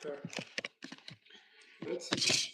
Okay. Let's see.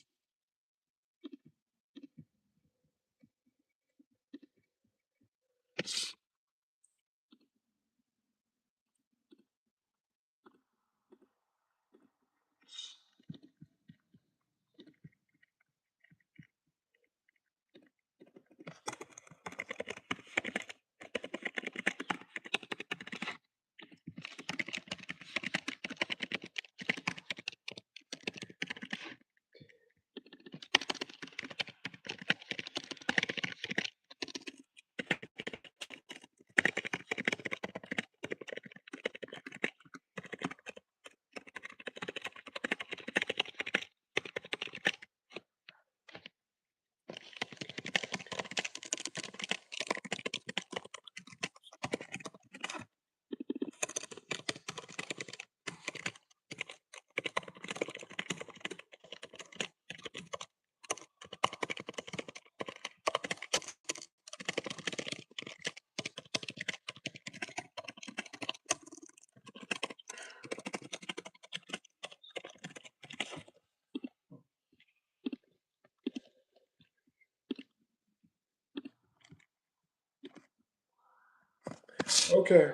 Okay.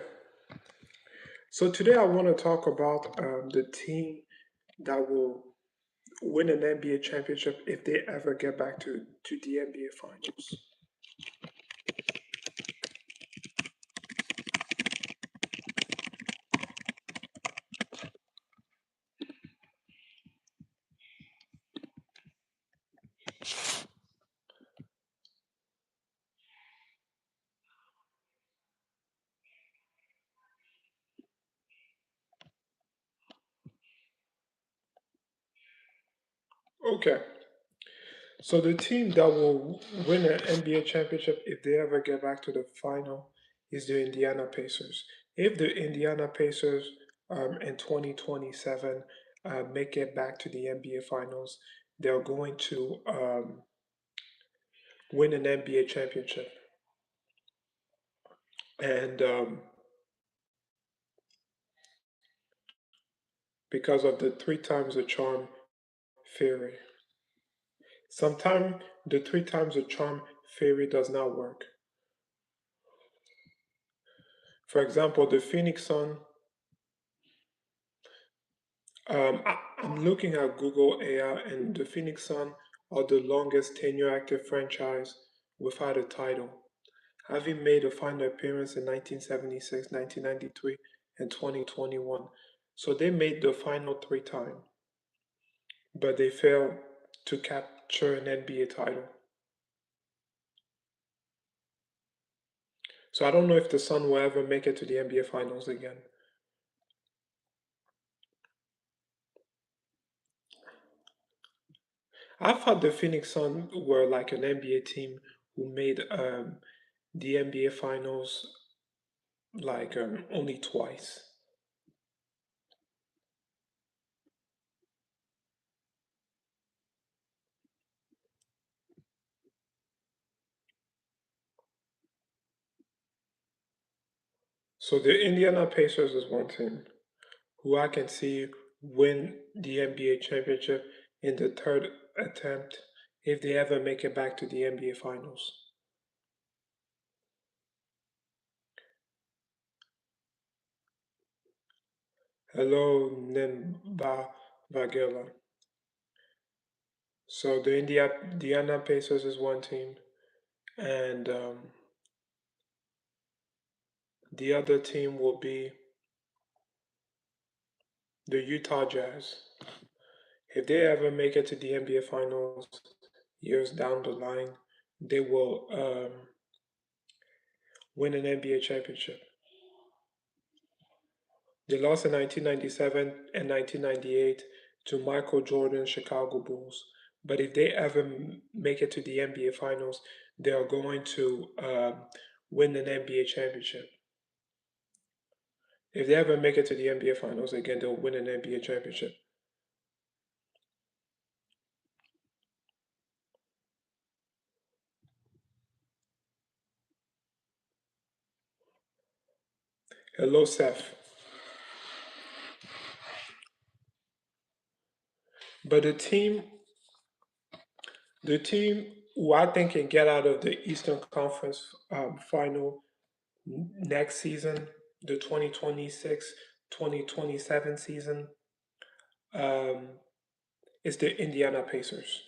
So today I want to talk about the team that will win an NBA championship if they ever get back to the NBA Finals. Okay. So the team that will win an NBA championship if they ever get back to the final is the Indiana Pacers. If the Indiana Pacers in 2027 make it back to the NBA Finals, they're going to win an NBA championship. And because of the three times the charm theory. Sometimes the three times the charm theory does not work. For example, the Phoenix Sun, I'm looking at Google AI, and the Phoenix Sun are the longest tenure active franchise without a title, having made a final appearance in 1976, 1993, and 2021. So they made the final three times, but they failed to capture an NBA title. So I don't know if the Sun will ever make it to the NBA Finals again. I thought the Phoenix Sun were like an NBA team who made the NBA Finals like only twice. So the Indiana Pacers is one team who I can see win the NBA championship in the third attempt if they ever make it back to the NBA Finals. Hello, Nimba Vagela. So the Indiana Pacers is one team, and the other team will be the Utah Jazz. If they ever make it to the NBA Finals years down the line, they will win an NBA championship. They lost in 1997 and 1998 to Michael Jordan's Chicago Bulls. But if they ever make it to the NBA Finals, they are going to win an NBA championship. If they ever make it to the NBA Finals again, they'll win an NBA championship. Hello, Seth. But the team who I think can get out of the Eastern Conference final next season, the 2026-2027 season, um, is the Indiana Pacers.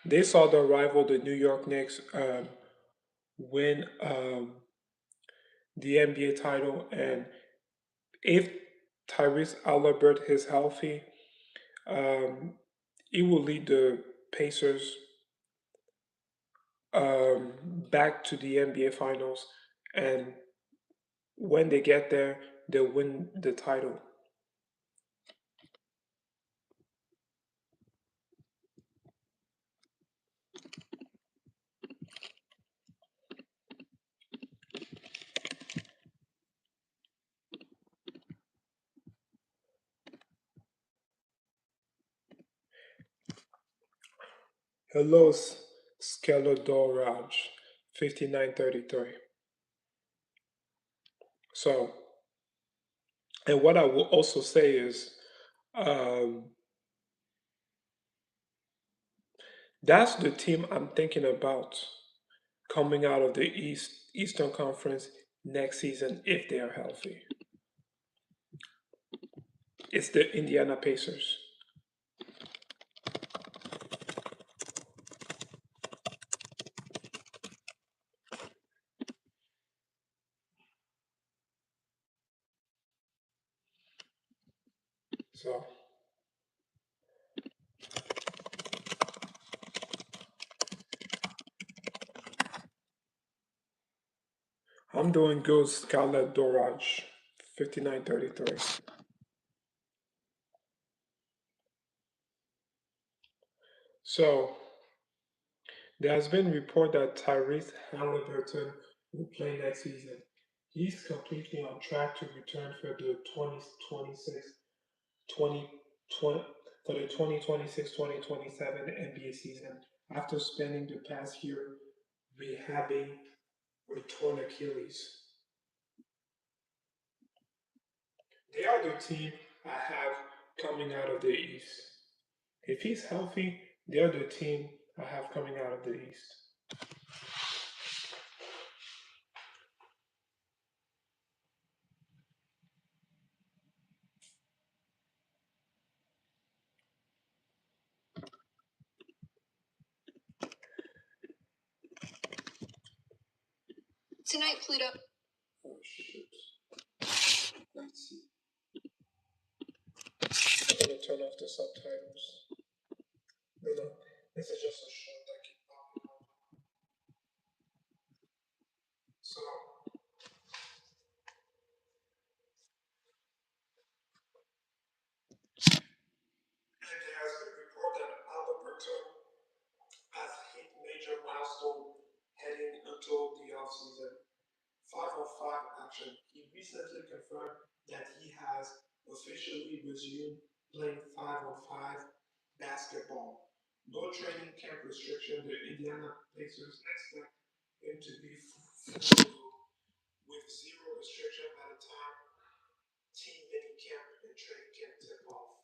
They saw their rival, the New York Knicks, win the NBA title, and if Tyrese Halirburton is healthy, um, he will lead the Pacers um, back to the NBA Finals, and when they get there, they'll win the title. Hello, Skeledoraj, 5933. So, and what I will also say is, um, that's the team I'm thinking about coming out of the Eastern Conference next season if they are healthy. It's the Indiana Pacers. So I'm doing good, Scarlett Doraj, 5933. So there has been report that Tyrese Halliburton will play next season. He's completely on track to return for the 2026 2020 for the 2026-2027 NBA season after spending the past year rehabbing a torn Achilles. They are the team I have coming out of the East. If he's healthy, they're the team I have coming out of the East. Tonight, Pluto. Oh shoot. Let's see. I'm gonna turn off the subtitles. No, no. This is just a short that keep popping up. So, and there has been report that Alberto has hit major milestone heading into the offseason. 505 action. He recently confirmed that he has officially resumed playing 505 basketball. No training camp restriction. The Indiana Pacers expect him to be full with zero restriction by the time team mini camp and training camp tip off.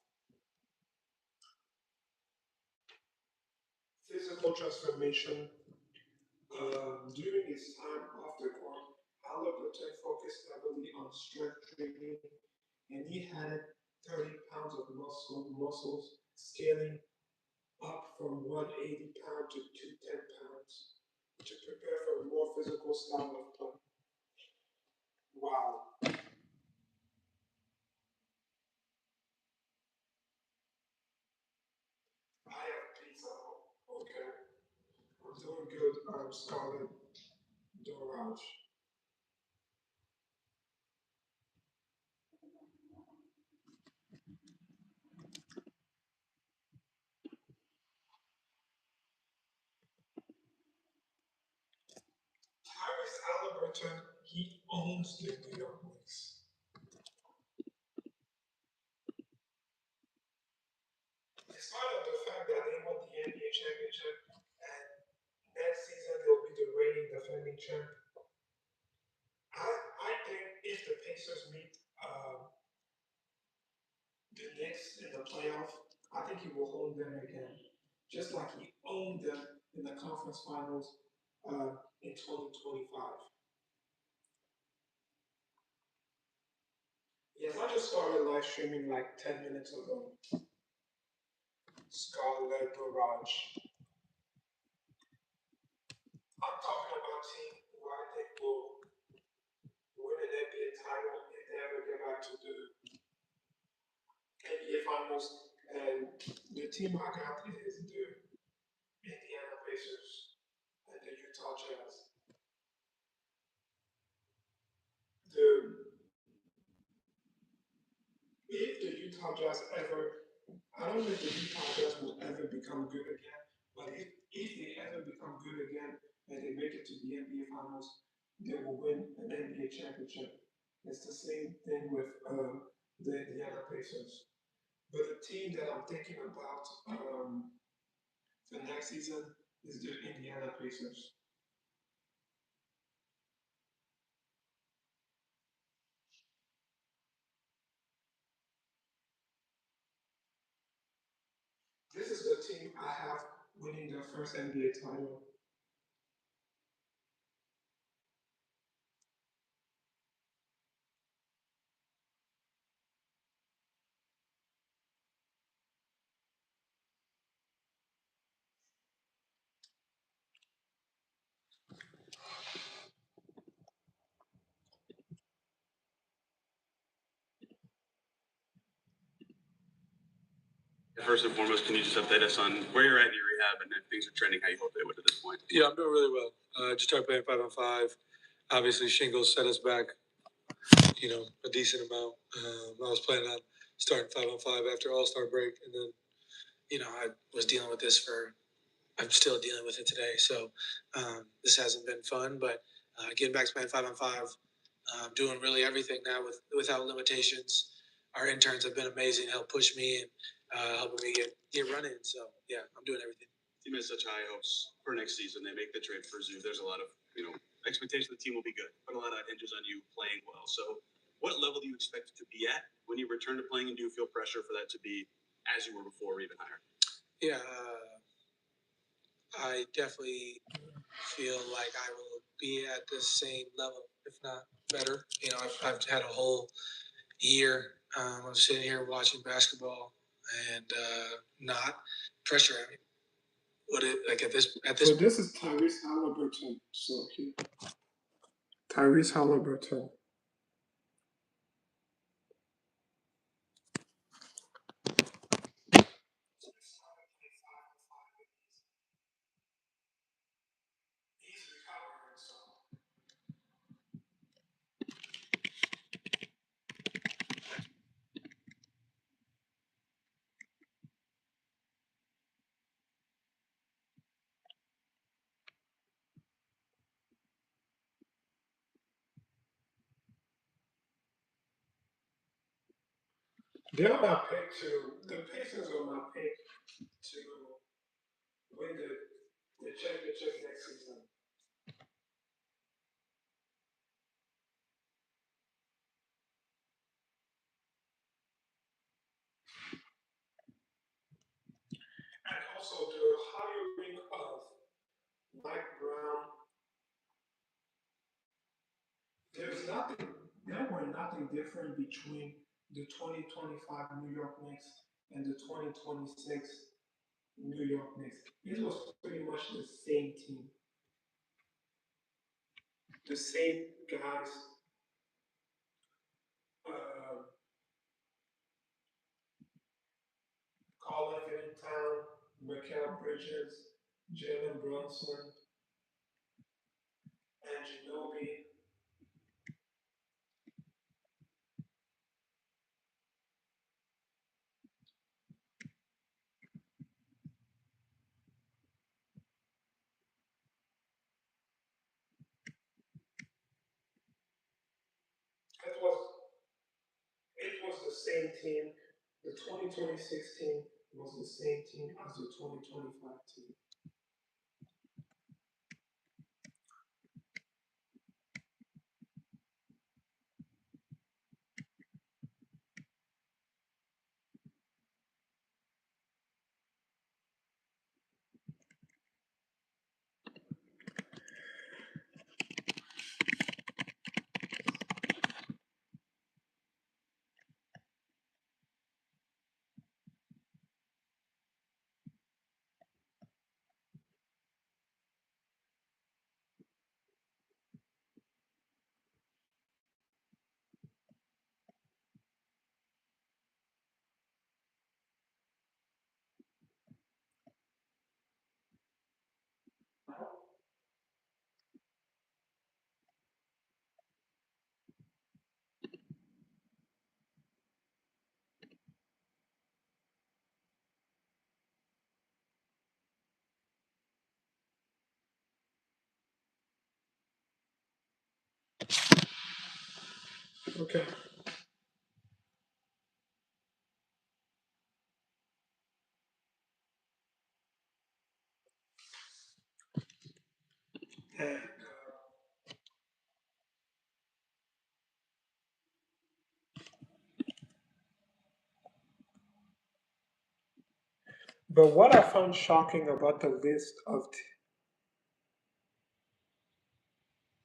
Physical transformation. During his time off the court, Halliburton focused heavily on strength training, and he had 30 pounds of muscles, scaling up from 180 pounds to 210 pounds to prepare for a more physical style of play. Wow, I have pizza. Okay, I'm doing good. I'm Scarlett Doraj. Tyrese Halliburton, he owns the New York Knicks. Despite of the fact that they won the NBA championship and next season they'll be the reigning defending champ, I think if the Pacers meet think he will own them again, just like he owned them in the conference finals in 2025. Yes, I just started live streaming like 10 minutes ago. Scarlet Barrage. I'm talking about a team who I think will win an NBA title if they ever get back to the NBA Finals. And the team I got is the Indiana Pacers and the Utah Jazz. The If the Utah Jazz ever, I don't know if the Utah Jazz will ever become good again, but if they ever become good again and they make it to the NBA Finals, they will win an NBA championship. It's the same thing with the Indiana Pacers. But the team that I'm thinking about for next season is the Indiana Pacers. This is the team I have winning their first NBA title. First and foremost, can you just update us on where you're at in your rehab and if things are trending how you hope they would at this point? Yeah, I'm doing really well. Just started playing 5-on-5. Obviously, shingles set us back, a decent amount. I was planning on starting 5-on-5 after All-Star break, and then, I was dealing with this I'm still dealing with it today. So this hasn't been fun, but getting back to playing 5-on-5, doing really everything now without limitations. Our interns have been amazing, help push me and helping me get running. So yeah, I'm doing everything. Team has such high hopes for next season. They make the trade for Zoo. There's a lot of expectation the team will be good, but a lot of that hinges on you playing well. So, what level do you expect to be at when you return to playing, and do you feel pressure for that to be as you were before, or even higher? Yeah, I definitely feel like I will be at the same level, if not better. I've had a whole year. I'm sitting here watching basketball and not pressure. I mean, what it like at this. So this is Tyrese Halirburton. Tyrese Halirburton. They're my pick to the Pacers are my pick to win the championship next season. And also the hiring of Mike Brown. There were nothing different between the 2025 New York Knicks and the 2026 New York Knicks. It was pretty much the same team, the same guys. Uh, Colin Town, Mikael Bridges, Jalen Brunson, and Ginobili. It was it was the same team. The 2026 team was the same team as the 2025 team. Okay. And, but what I found shocking about the list of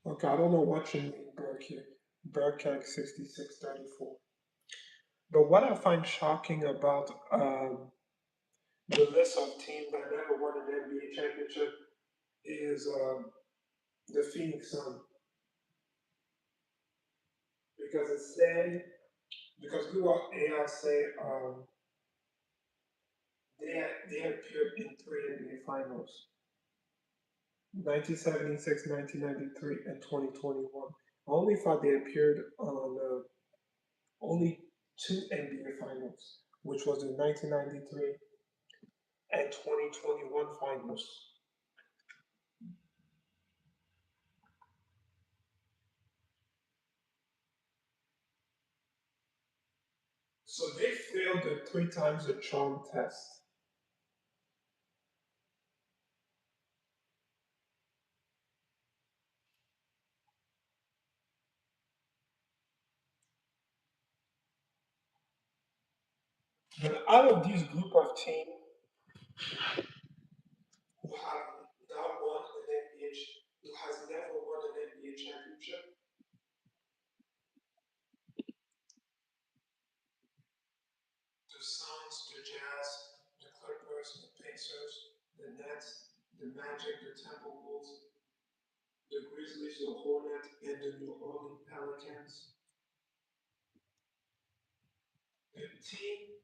okay, I don't know what you mean, Burke here. Burkeg 6634. But what I find shocking about the list of teams that never won an NBA championship is the Phoenix Sun. Because it said, because Google AI say they appeared in three NBA finals 1976, 1993, and 2021. I only thought they appeared on only two NBA finals, which was the 1993 and 2021 finals. So they failed the three times the charm test. But out of this group of teams who have not won an NBA, who has never won an NBA championship, the Suns, the Jazz, the Clippers, the Pacers, the Nets, the Magic, the Timberwolves, the Grizzlies, the Hornets, and the New Orleans Pelicans. The team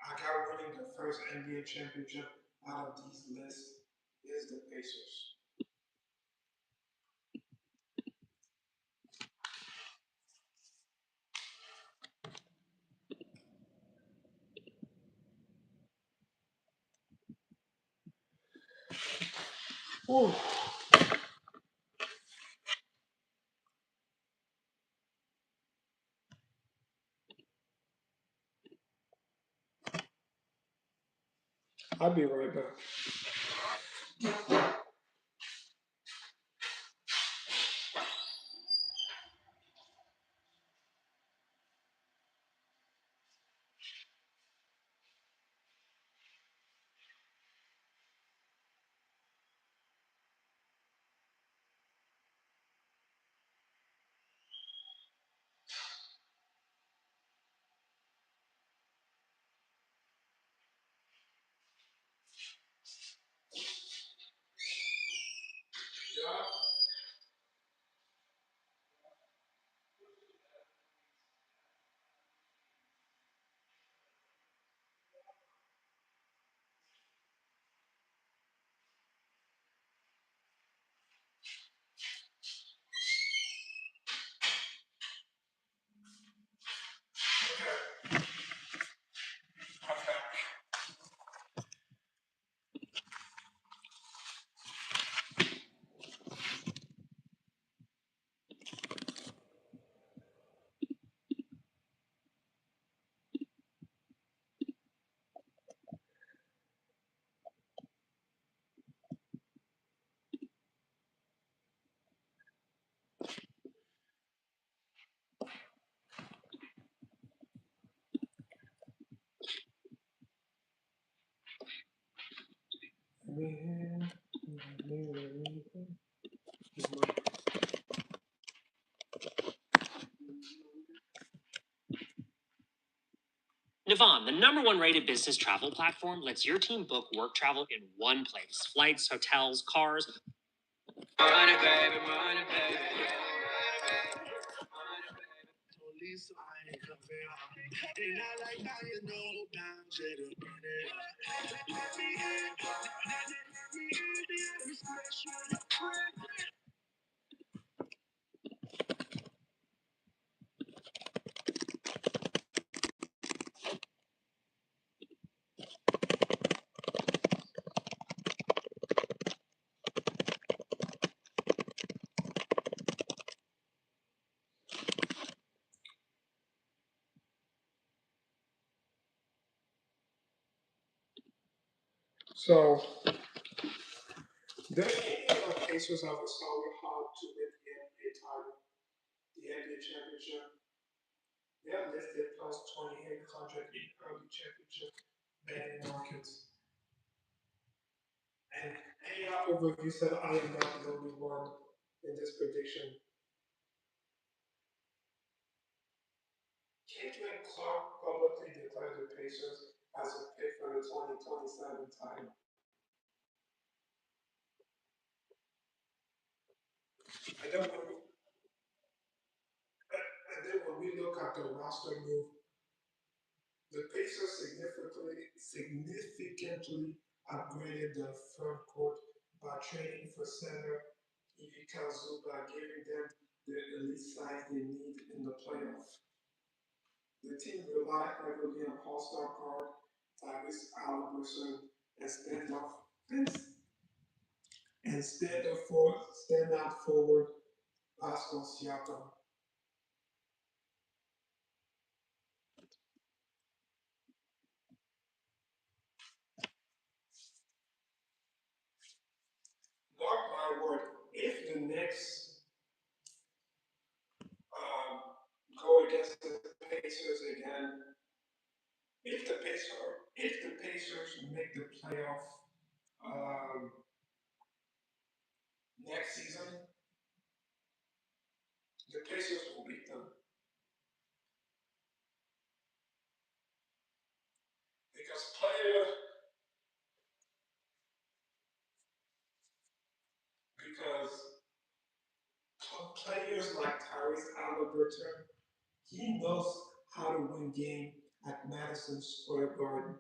I got winning the first NBA championship out of these lists is the Pacers. Ooh. I'll be right back. Navan, the number one rated business travel platform, lets your team book work travel in one place. Flights, hotels, cars. Money, baby, money, baby. So the Indiana Pacers have a solid hard to win the NBA title, the NBA championship. They are listed plus 2,800 in early championship betting markets. And AI Overview said I am not the only one in this prediction. Caitlin Clark publicly declared the Pacers as a pick for the 2027 title. And then when we look at the roster move, the Pacers significantly upgraded the front court by trading for center Ivica Zubac, giving them the elite size they need in the playoffs. The team relied heavily on all-star guard Tyrese Halirburton and standout forward Pascal Siakam. Mark my word, if the Knicks go against the Pacers again, if the Pacers make the playoff next season, the Pacers will beat them. Because players like Tyrese Halirburton, he knows how to win game at Madison Square Garden.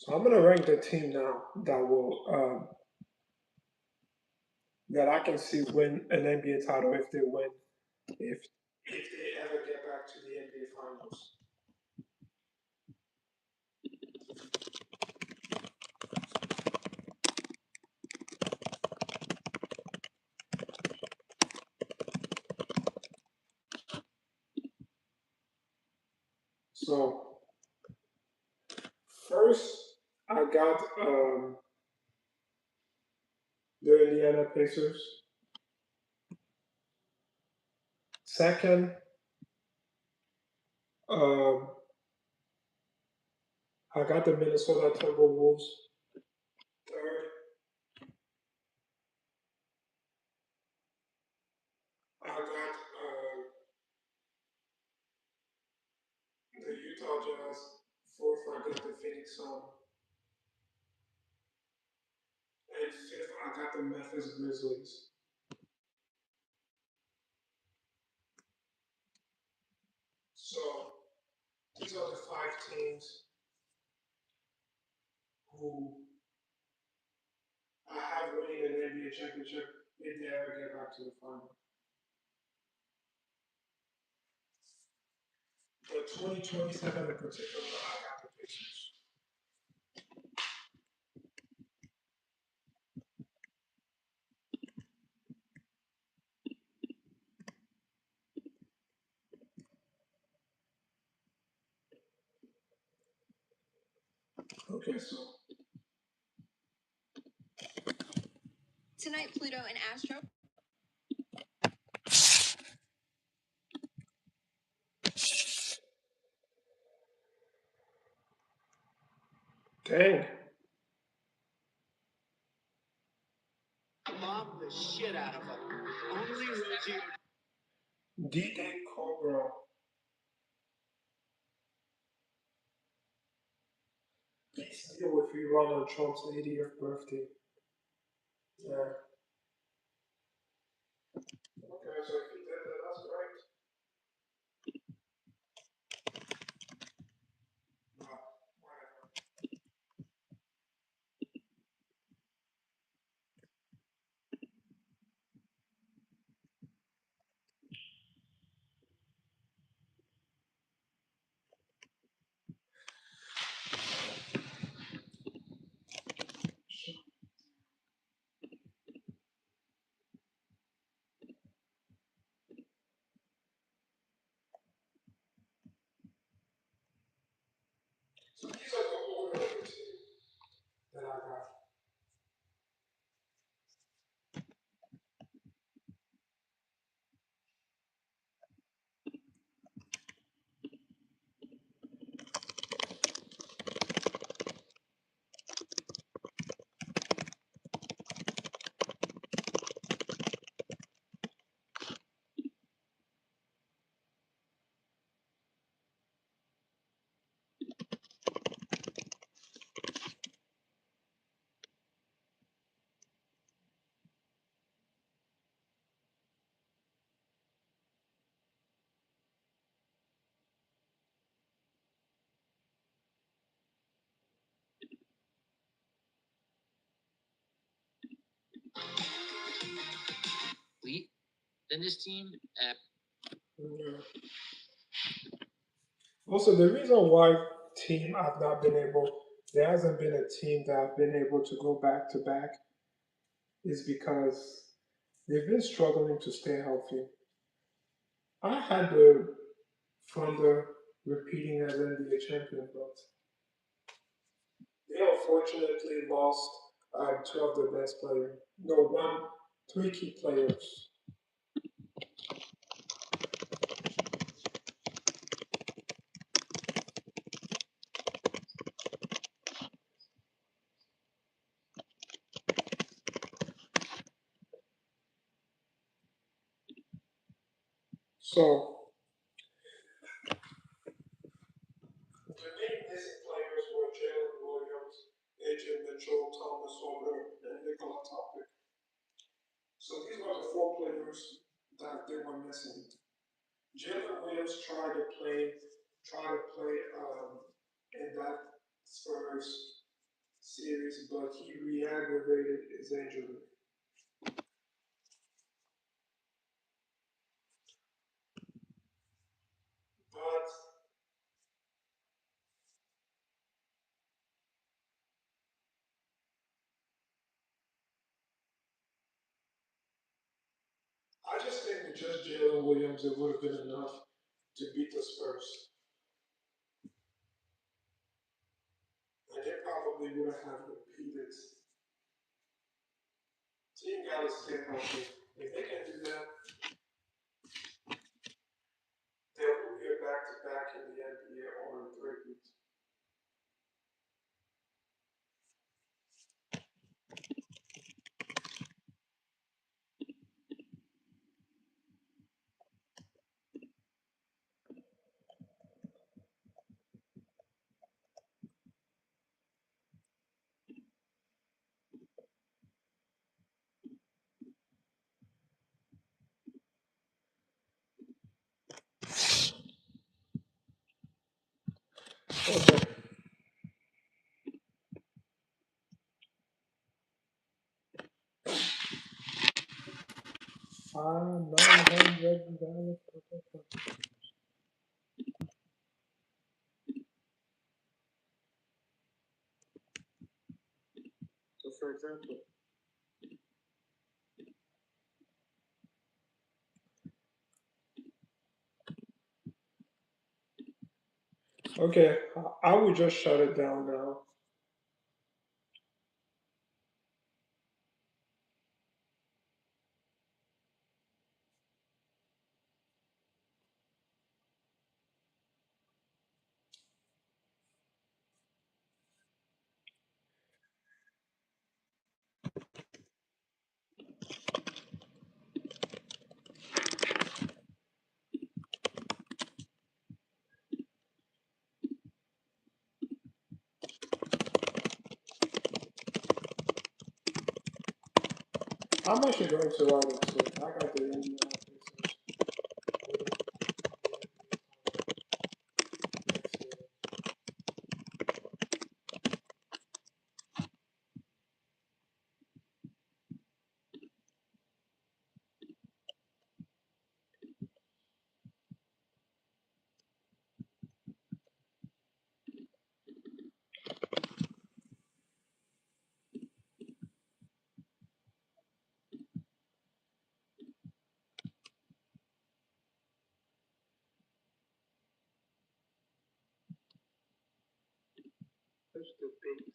So I'm gonna rank the team now that I can see win an NBA title if they win, if they ever get back to the NBA Finals. So first, I got the Indiana Pacers. Second, um, I got the Minnesota Timberwolves. Third, I got the Utah Jazz. Fourth, I got the Phoenix Suns. And fifth, I got the Memphis Grizzlies. So these are the five teams who I have winning an NBA championship if they ever get back to the final. The 2027 in particular, I got the Pacers. Okay, so Tonight, Pluto and Astro. dang. Mob the shit out of them. Only Reggie. D-Day Cobra. Peace deal if we run on Trump's 80th birthday. Yeah. Okay, so if he did that, that's great. Then this team, Yeah. Also, the reason why team have not been able, there hasn't been a team that have been able to go back to back is because they've been struggling to stay healthy. I had the Thunder repeating as NBA champion, but they unfortunately lost two of the best players. No, three key players. So the main missing players were Jaylen Williams, AJ Mitchell, Thomas Holder, and Nikola Topic. So these were the four players that they were missing. Jaylen Williams tried to play in that Spurs series, but he re-aggravated his injury. But I just think with just Jalen Williams, it would have been enough to beat the Spurs. And they probably would have repeated. Team got to stay healthy. If they can do that, there will be a back-to-back in the NBA or in 3 weeks. Okay. $900. So, for example, okay, I will just shut it down now. I'm actually going to write it soon. I got the email. That's the bait.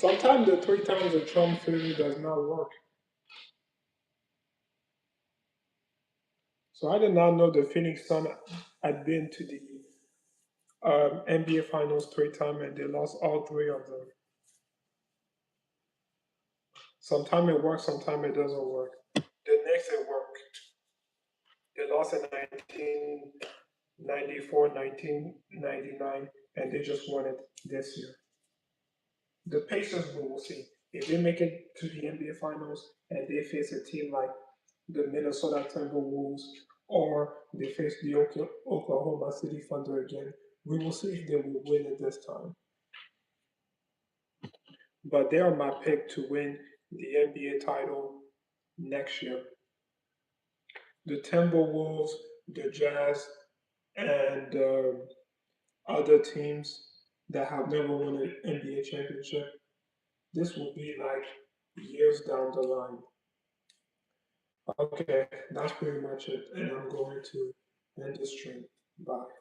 Sometimes the 3 times the Trump theory does not work. So I did not know the Phoenix Sun had been to the NBA Finals 3 times and they lost all 3 of them. Sometimes it works, sometimes it doesn't work. The Knicks it worked. They lost in 1994, 1999, and they just won it this year. The Pacers, we will see. If they make it to the NBA Finals and they face a team like the Minnesota Timberwolves or they face the Oklahoma City Thunder again, we will see if they will win it this time. But they are my pick to win the NBA title next year. The Timberwolves, the Jazz, and other teams that have never won an NBA championship, this will be like years down the line. Okay, that's pretty much it, and I'm going to end the stream. Bye.